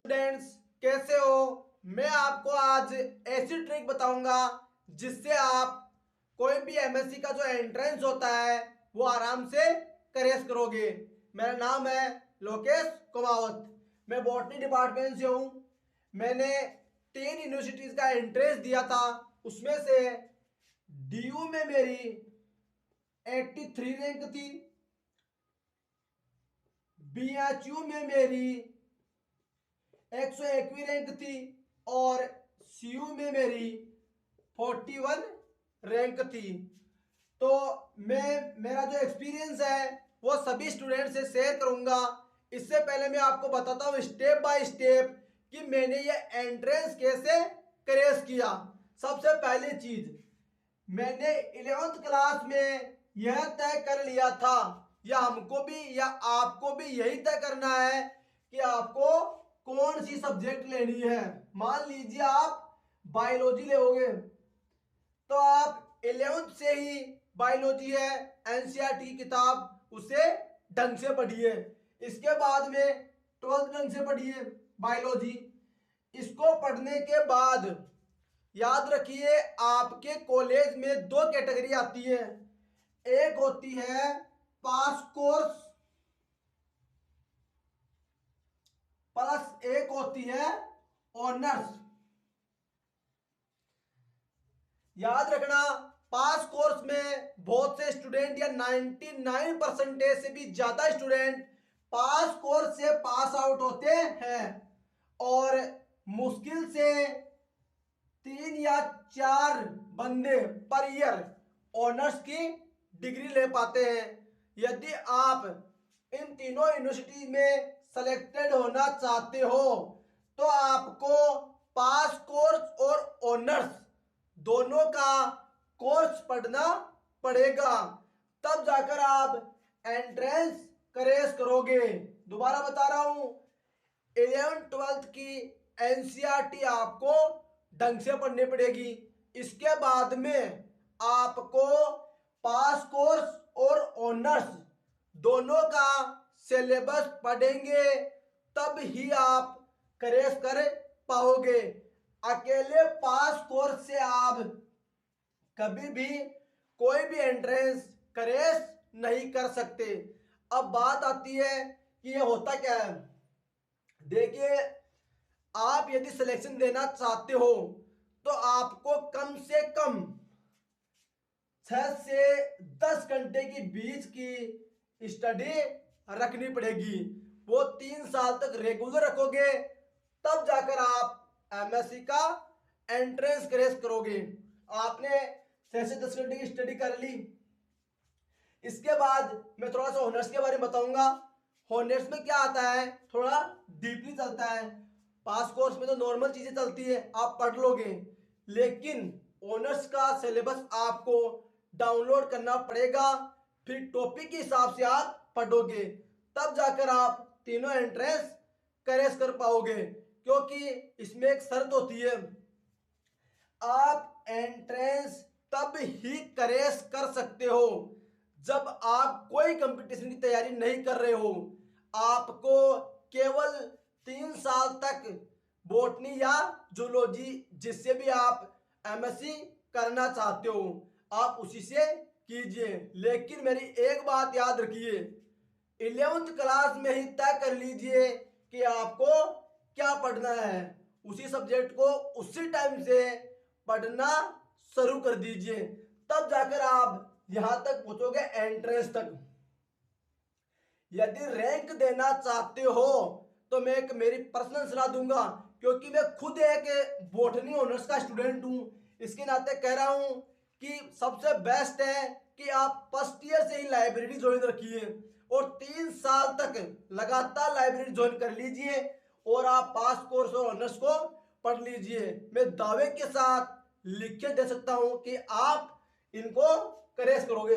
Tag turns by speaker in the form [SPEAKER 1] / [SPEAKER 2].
[SPEAKER 1] Students, कैसे हो। मैं आपको आज ऐसी ट्रिक बताऊंगा जिससे आप कोई भी एमएससी का जो एंट्रेंस होता है वो आराम से क्रैक करोगे। मेरा नाम है लोकेश कुमावत। मैं बॉटनी डिपार्टमेंट से हूं। मैंने 3 यूनिवर्सिटीज का एंट्रेंस दिया था। उसमें से डीयू में मेरी 83 रैंक थी, बीएचयू में मेरी 101वीं रैंक थी और सीयू में मेरी 41 रैंक थी। तो मेरा जो एक्सपीरियंस है वो सभी स्टूडेंट से शेयर करूंगा। इससे पहले मैं आपको बताता हूँ स्टेप बाय स्टेप कि मैंने ये एंट्रेंस कैसे क्रैक किया। सबसे पहली चीज, मैंने 11th क्लास में यह तय कर लिया था, या हमको भी या आपको भी यही तय करना है कि आपको कौन सी सब्जेक्ट लेनी है। मान लीजिए आप बायोलॉजी लोगे तो आप 11th से ही बायोलॉजी है एनसीईआरटी की किताब उसे ढंग से पढ़िए। इसके बाद में 12th ढंग से पढ़िए बायोलॉजी। इसको पढ़ने के बाद याद रखिए आपके कॉलेज में 2 कैटेगरी आती है। एक होती है पास कोर्स प्लस एक होती है ऑनर्स। याद रखना, पास कोर्स में बहुत से स्टूडेंट या 99% से भी ज्यादा स्टूडेंट पास कोर्स से पास आउट होते हैं और मुश्किल से 3 या 4 बंदे पर ईयर ऑनर्स की डिग्री ले पाते हैं। यदि आप इन तीनों यूनिवर्सिटी में सेलेक्टेड होना चाहते हो तो आपको पास कोर्स और ऑनर्स दोनों का कोर्स पढ़ना पड़ेगा, तब जाकर आप एंट्रेंस क्रैक करोगे। दोबारा बता रहा हूं, 11th 12th की एनसीईआरटी आपको ढंग से पढ़नी पड़ेगी। इसके बाद में आपको पास कोर्स और ऑनर्स दोनों का सिलेबस पढ़ेंगे, तब ही आप क्रैक कर पाओगे। अकेले पास कोर्स से आप कभी भी कोई भी एंट्रेंस क्रैक नहीं कर सकते। अब बात आती है कि ये होता क्या है। देखिए, आप यदि सिलेक्शन देना चाहते हो तो आपको कम से कम 6 से 10 घंटे के बीच की स्टडी रखनी पड़ेगी। वो 3 साल तक रेगुलर रखोगे तब जाकर आप एमएससी का एंट्रेंस क्रैक करोगे। आपने 6 से 10 घंटे की स्टडी कर ली। इसके बाद मैं थोड़ा सा ऑनर्स के बारे में बताऊंगा। ऑनर्स में क्या आता है, थोड़ा डीपली चलता है। पास कोर्स में तो नॉर्मल चीजें चलती है, आप पढ़ लोगे, लेकिन ऑनर्स का सिलेबस आपको डाउनलोड करना पड़ेगा। फिर टॉपिक के हिसाब से आप पढ़ोगे, तब जाकर आप तीनों एंट्रेंस क्रैक कर पाओगे। क्योंकि इसमें एक शर्त होती है, आप एंट्रेंस तब ही क्रैक कर सकते हो जब आप कोई कंपटीशन की तैयारी नहीं कर रहे हो। आपको केवल 3 साल तक बॉटनी या जूलॉजी जिससे भी आप एमएससी करना चाहते हो आप उसी से कीजिए। लेकिन मेरी एक बात याद रखिए, 11th क्लास में ही तय कर लीजिए कि आपको क्या पढ़ना है। उसी सब्जेक्ट को उसी टाइम से पढ़ना शुरू कर दीजिए, तब जाकर आप यहां तक पहुंचोगे एंट्रेंस तक। यदि रैंक देना चाहते हो तो मैं एक मेरी पर्सनल सलाह दूंगा, क्योंकि मैं खुद एक बॉटनी ऑनर्स का स्टूडेंट हूं। इसके नाते कह रहा हूं कि सबसे बेस्ट है कि आप फर्स्ट ईयर से ही लाइब्रेरी ज्वाइन रखिए और 3 साल तक लगातार लाइब्रेरी ज्वाइन कर लीजिए और आप पास कोर्स और ऑनर्स को पढ़ लीजिए। मैं दावे के साथ लिख के दे सकता हूं कि आप इनको क्रैक करोगे।